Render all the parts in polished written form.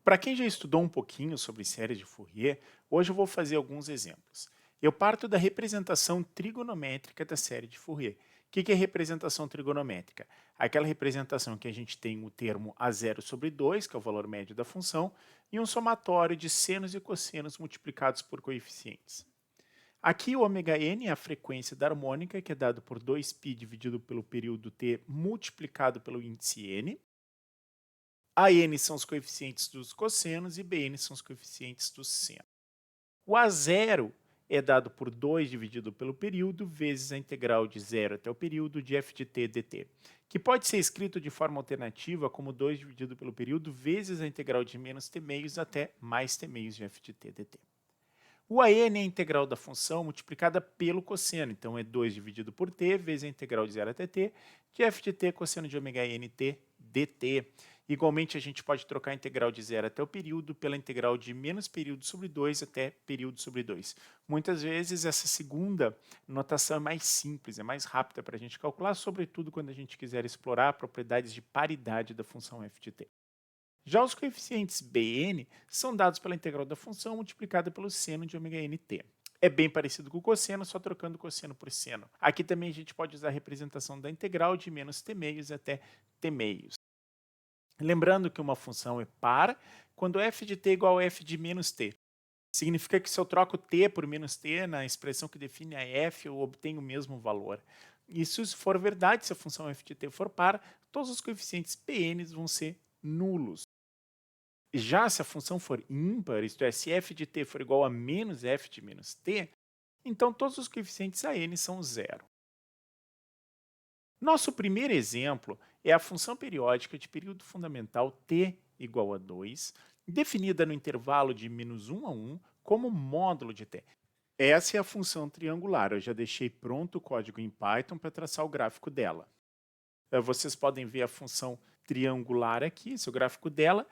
Para quem já estudou um pouquinho sobre séries de Fourier, hoje eu vou fazer alguns exemplos. Eu parto da representação trigonométrica da série de Fourier. O que é representação trigonométrica? Aquela representação que a gente tem o termo a zero sobre 2, que é o valor médio da função, e um somatório de senos e cossenos multiplicados por coeficientes. Aqui o ômega n é a frequência da harmônica, que é dado por 2π dividido pelo período t multiplicado pelo índice n. A n são os coeficientes dos cossenos e bn são os coeficientes dos senos. O a zero é dado por 2 dividido pelo período vezes a integral de zero até o período de f de t dt, que pode ser escrito de forma alternativa como 2 dividido pelo período vezes a integral de menos t meios até mais t meios de f de t dt. O a n é a integral da função multiplicada pelo cosseno, então é 2 dividido por t vezes a integral de 0 até t de f de t cosseno de ômega nt dt. Igualmente, a gente pode trocar a integral de 0 até o período pela integral de menos período sobre 2 até período sobre 2. Muitas vezes, essa segunda notação é mais simples, é mais rápida para a gente calcular, sobretudo quando a gente quiser explorar propriedades de paridade da função f de t. Já os coeficientes bn são dados pela integral da função multiplicada pelo seno de ômega nt. É bem parecido com o cosseno, só trocando cosseno por seno. Aqui também a gente pode usar a representação da integral de menos t meios até t meios. Lembrando que uma função é par quando f de t é igual a f de menos t. Significa que se eu troco t por menos t na expressão que define a f, eu obtenho o mesmo valor. Isso se for verdade, se a função f de t for par, todos os coeficientes bn vão ser nulos. Já se a função for ímpar, isto é, se f de t for igual a menos f de menos t, então todos os coeficientes a n são zero. Nosso primeiro exemplo é a função periódica de período fundamental t igual a 2, definida no intervalo de menos 1 a 1 como módulo de t. Essa é a função triangular. Eu já deixei pronto o código em Python para traçar o gráfico dela. Vocês podem ver a função triangular aqui, esse é o gráfico dela.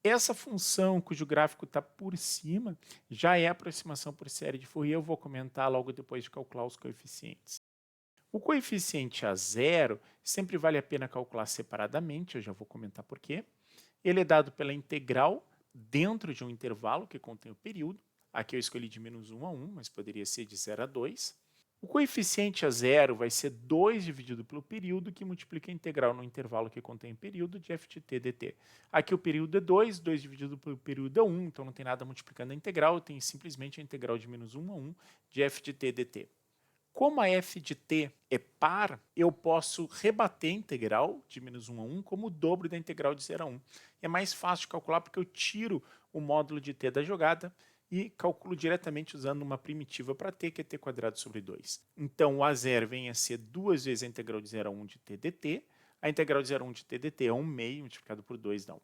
Essa função, cujo gráfico está por cima, já é a aproximação por série de Fourier. Eu vou comentar logo depois de calcular os coeficientes. O coeficiente a zero sempre vale a pena calcular separadamente, eu já vou comentar por quê. Ele é dado pela integral dentro de um intervalo que contém o período. Aqui eu escolhi de menos 1 a 1, mas poderia ser de 0 a 2. O coeficiente a zero vai ser 2 dividido pelo período, que multiplica a integral no intervalo que contém o período de f de t dt. Aqui o período é 2, 2 dividido pelo período é 1, então não tem nada multiplicando a integral, eu tenho simplesmente a integral de menos 1 a 1 de f de t dt. Como a f de t é par, eu posso rebater a integral de menos 1 a 1 como o dobro da integral de 0 a 1. É mais fácil de calcular porque eu tiro o módulo de t da jogada e calculo diretamente usando uma primitiva para t, que é t quadrado sobre 2. Então, o a zero vem a ser 2 vezes a integral de 0 a 1 de t dt. A integral de 0 a 1 de t dt é 1 meio multiplicado por 2 dá 1.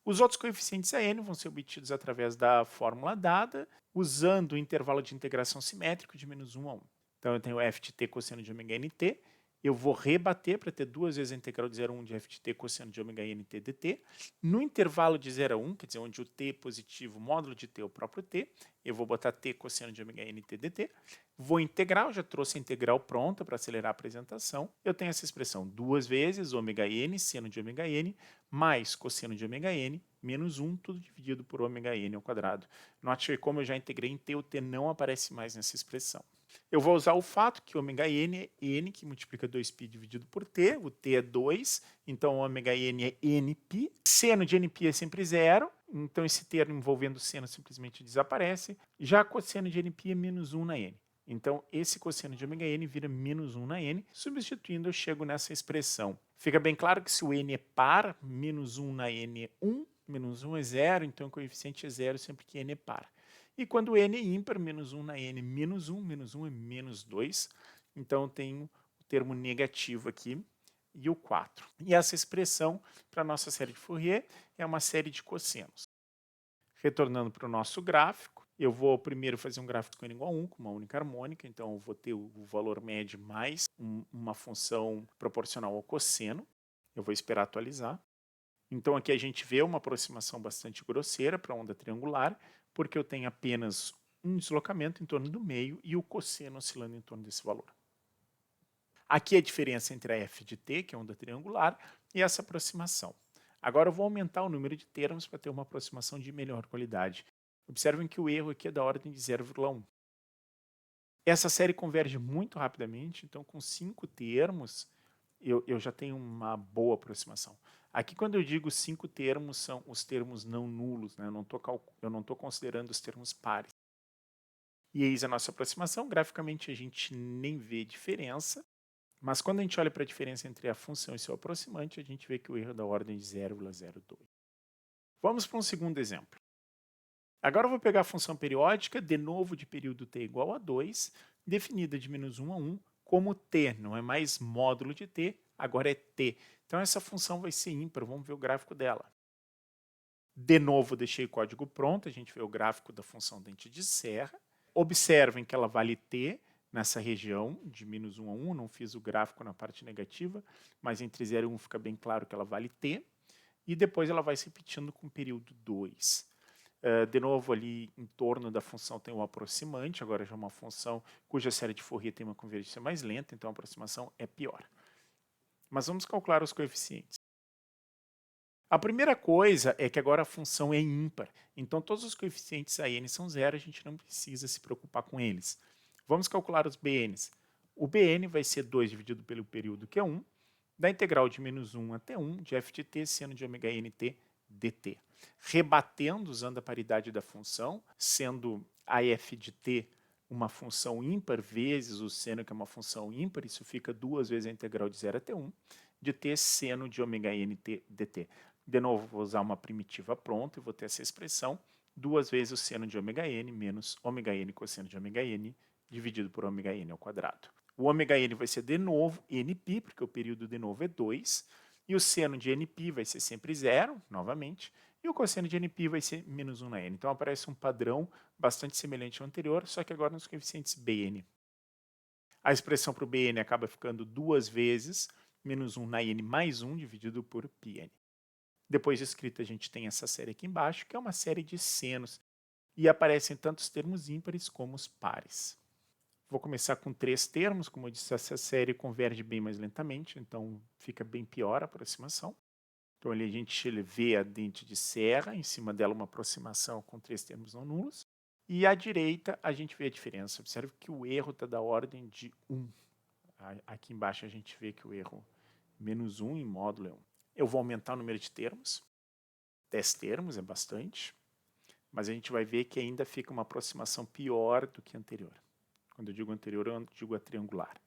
Os outros coeficientes a n vão ser obtidos através da fórmula dada, usando o intervalo de integração simétrico de menos 1 a 1. Então, eu tenho f de t cosseno de ômega nt, eu vou rebater para ter 2 vezes a integral de 0 a 1 de f de t cosseno de ômega nt dt. No intervalo de 0 a 1, quer dizer, onde o t é positivo, o módulo de t é o próprio t, eu vou botar t cosseno de ômega nt dt. Vou integrar, eu já trouxe a integral pronta para acelerar a apresentação. Eu tenho essa expressão 2 vezes ômega n, seno de ômega n, mais cosseno de ômega n, menos 1, tudo dividido por ômega n ao quadrado. Note que como eu já integrei em t, o t não aparece mais nessa expressão. Eu vou usar o fato que ômega n é n, que multiplica 2π dividido por t, o t é 2, então ômega n é nπ. Seno de nπ é sempre zero, então esse termo envolvendo seno simplesmente desaparece. Já cosseno de nπ é menos 1 na n. Então, esse cosseno de ômega n vira menos 1 na n. Substituindo, eu chego nessa expressão. Fica bem claro que se o n é par, menos 1 na n é 1, menos 1 é zero, então o coeficiente é zero sempre que n é par. E quando n é ímpar, menos 1 na n é menos 1 é menos 2. Então, eu tenho o termo negativo aqui e o 4. E essa expressão, para a nossa série de Fourier, é uma série de cossenos. Retornando para o nosso gráfico, eu vou primeiro fazer um gráfico com n igual a 1, com uma única harmônica, então eu vou ter o valor médio mais uma função proporcional ao cosseno. Eu vou esperar atualizar. Então aqui a gente vê uma aproximação bastante grosseira para a onda triangular, porque eu tenho apenas um deslocamento em torno do meio e o cosseno oscilando em torno desse valor. Aqui a diferença entre a f de t, que é a onda triangular, e essa aproximação. Agora eu vou aumentar o número de termos para ter uma aproximação de melhor qualidade. Observem que o erro aqui é da ordem de 0,1. Essa série converge muito rapidamente, então com 5 termos eu já tenho uma boa aproximação. Aqui quando eu digo 5 termos, são os termos não nulos, né? Eu não estou considerando os termos pares. E eis a nossa aproximação, graficamente a gente nem vê diferença, mas quando a gente olha para a diferença entre a função e seu aproximante, a gente vê que o erro é da ordem de 0,02. Vamos para um segundo exemplo. Agora eu vou pegar a função periódica, de novo de período t igual a 2, definida de menos 1 a 1, como t, não é mais módulo de t, agora é t. Então essa função vai ser ímpar, vamos ver o gráfico dela. De novo, deixei o código pronto, a gente vê o gráfico da função dente de serra. Observem que ela vale t nessa região de menos 1 a 1, não fiz o gráfico na parte negativa, mas entre 0 e 1 fica bem claro que ela vale t. E depois ela vai se repetindo com o período 2. De novo, ali em torno da função tem um aproximante, agora já é uma função cuja série de Fourier tem uma convergência mais lenta, então a aproximação é pior. Mas vamos calcular os coeficientes. A primeira coisa é que agora a função é ímpar, então todos os coeficientes a n são zero, a gente não precisa se preocupar com eles. Vamos calcular os bn's. O bn vai ser 2 dividido pelo período, que é 1, da integral de menos 1 até 1 de f de t seno de ômega nt dt. Rebatendo, usando a paridade da função, sendo a f de t uma função ímpar vezes o seno, que é uma função ímpar, isso fica 2 vezes a integral de 0 até 1 de t seno de ômega nt dt. De novo, vou usar uma primitiva pronta e vou ter essa expressão, 2 vezes o seno de ômega n menos ômega n cosseno de ômega n dividido por ômega n ao quadrado. O ômega n vai ser de novo nπ, porque o período de novo é 2, e o seno de nπ vai ser sempre 0, novamente, e o cosseno de nπ vai ser menos 1 na n. Então aparece um padrão bastante semelhante ao anterior, só que agora nos coeficientes bn. A expressão para o bn acaba ficando 2 vezes menos 1 na n mais 1 dividido por πn. Depois de escrito, a gente tem essa série aqui embaixo, que é uma série de senos, e aparecem tanto os termos ímpares como os pares. Vou começar com 3 termos, como eu disse, essa série converge bem mais lentamente, então fica bem pior a aproximação. Então ali a gente vê a dente de serra, em cima dela uma aproximação com 3 termos não nulos, e à direita a gente vê a diferença. Observe que o erro está da ordem de 1. Aqui embaixo a gente vê que o erro menos 1 em módulo é 1. Eu vou aumentar o número de termos, 10 termos é bastante, mas a gente vai ver que ainda fica uma aproximação pior do que a anterior. Quando eu digo anterior, eu digo a triangular.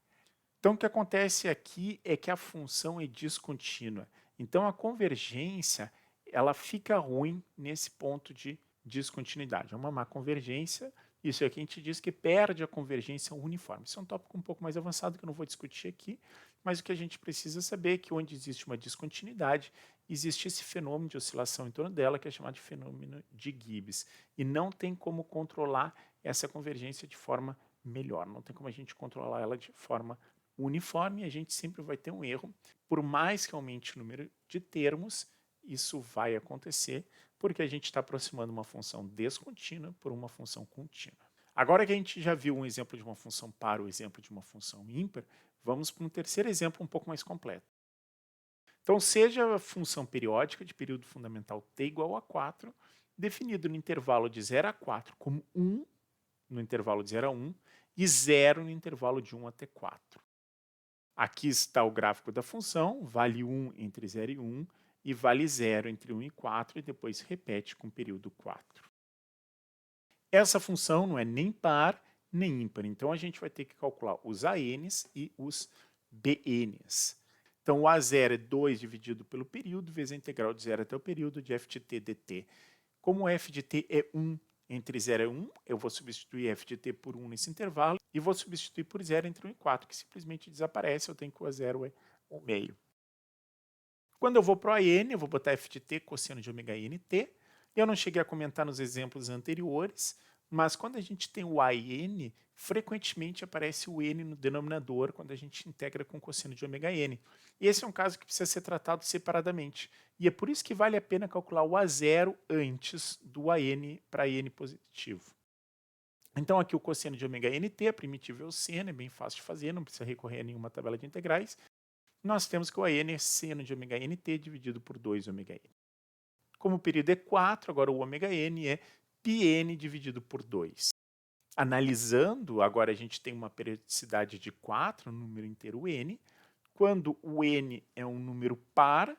Então, o que acontece aqui é que a função é descontínua. Então, a convergência ela fica ruim nesse ponto de descontinuidade. É uma má convergência. Isso aqui a gente diz que perde a convergência uniforme. Isso é um tópico um pouco mais avançado que eu não vou discutir aqui, mas o que a gente precisa saber é que onde existe uma descontinuidade, existe esse fenômeno de oscilação em torno dela, que é chamado de fenômeno de Gibbs. E não tem como controlar essa convergência de forma melhor. Não tem como a gente controlar ela de forma uniforme, a gente sempre vai ter um erro. Por mais que aumente o número de termos, isso vai acontecer, porque a gente está aproximando uma função descontínua por uma função contínua. Agora que a gente já viu um exemplo de uma função par, o exemplo de uma função ímpar, vamos para um terceiro exemplo um pouco mais completo. Então, seja a função periódica de período fundamental t igual a 4, definido no intervalo de 0 a 4 como 1 no intervalo de 0 a 1 e 0 no intervalo de 1 até 4. Aqui está o gráfico da função, vale 1 entre 0 e 1 e vale 0 entre 1 e 4 e depois repete com o período 4. Essa função não é nem par nem ímpar, então a gente vai ter que calcular os ANs e os BNs. Então o A0 é 2 dividido pelo período vezes a integral de 0 até o período de f de t dt. Como f de t é 1 entre 0 e 1, eu vou substituir f de t por 1 nesse intervalo e vou substituir por 0 entre 1 e 4, que simplesmente desaparece, eu tenho que o A0 é 1 meio. Quando eu vou para o AN, eu vou botar f de t cosseno de ômega nt. Eu não cheguei a comentar nos exemplos anteriores, mas quando a gente tem o AN, frequentemente aparece o n no denominador quando a gente integra com cosseno de ômega n. E esse é um caso que precisa ser tratado separadamente. E é por isso que vale a pena calcular o A0 antes do AN para n positivo. Então aqui o cosseno de ômega nt, a primitiva é o seno, é bem fácil de fazer, não precisa recorrer a nenhuma tabela de integrais. nós temos que o AN é seno de ômega NT dividido por 2 ômega N. Como o período é 4, agora o ômega N é πN dividido por 2. Analisando, agora a gente tem uma periodicidade de 4, um número inteiro N. Quando o N é um número par,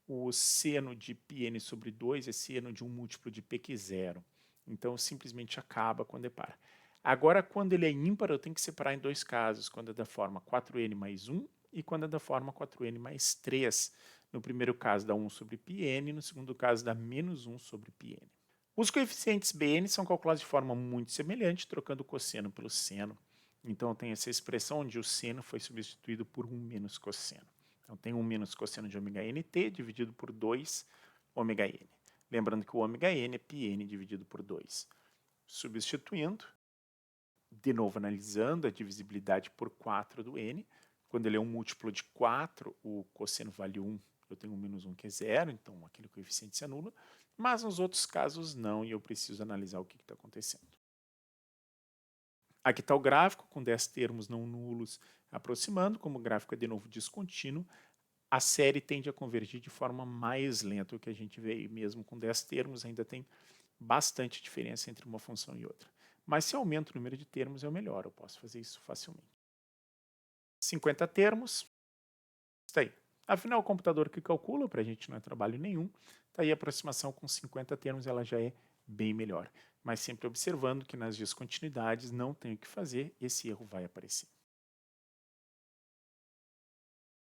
o seno de πN sobre 2 é seno de um múltiplo de P que é 0. Então, simplesmente acaba quando é par. Agora, quando ele é ímpar, eu tenho que separar em dois casos, quando é da forma 4n mais 1 e quando é da forma 4n mais 3. No primeiro caso, dá 1 sobre πn, no segundo caso, dá menos 1 sobre πn. Os coeficientes Bn são calculados de forma muito semelhante, trocando o cosseno pelo seno. Então, tem essa expressão onde o seno foi substituído por 1 menos cosseno. Então, tem 1 menos cosseno de ômega nt dividido por 2 ômega n. Lembrando que o ômega n é πn dividido por 2. Substituindo, de novo analisando a divisibilidade por 4 do n. Quando ele é um múltiplo de 4, o cosseno vale 1, eu tenho um menos 1 que é 0, então aquele coeficiente se anula. Mas nos outros casos não, e eu preciso analisar o que está acontecendo. Aqui está o gráfico, com 10 termos não nulos aproximando, como o gráfico é de novo descontínuo, a série tende a convergir de forma mais lenta, o que a gente vê aí mesmo com 10 termos, ainda tem bastante diferença entre uma função e outra. Mas se aumenta o número de termos, eu melhoro, eu posso fazer isso facilmente. 50 termos, está aí. Afinal, o computador que calcula, para a gente não é trabalho nenhum, está aí a aproximação com 50 termos, ela já é bem melhor. Mas sempre observando que nas descontinuidades não tem o que fazer, esse erro vai aparecer.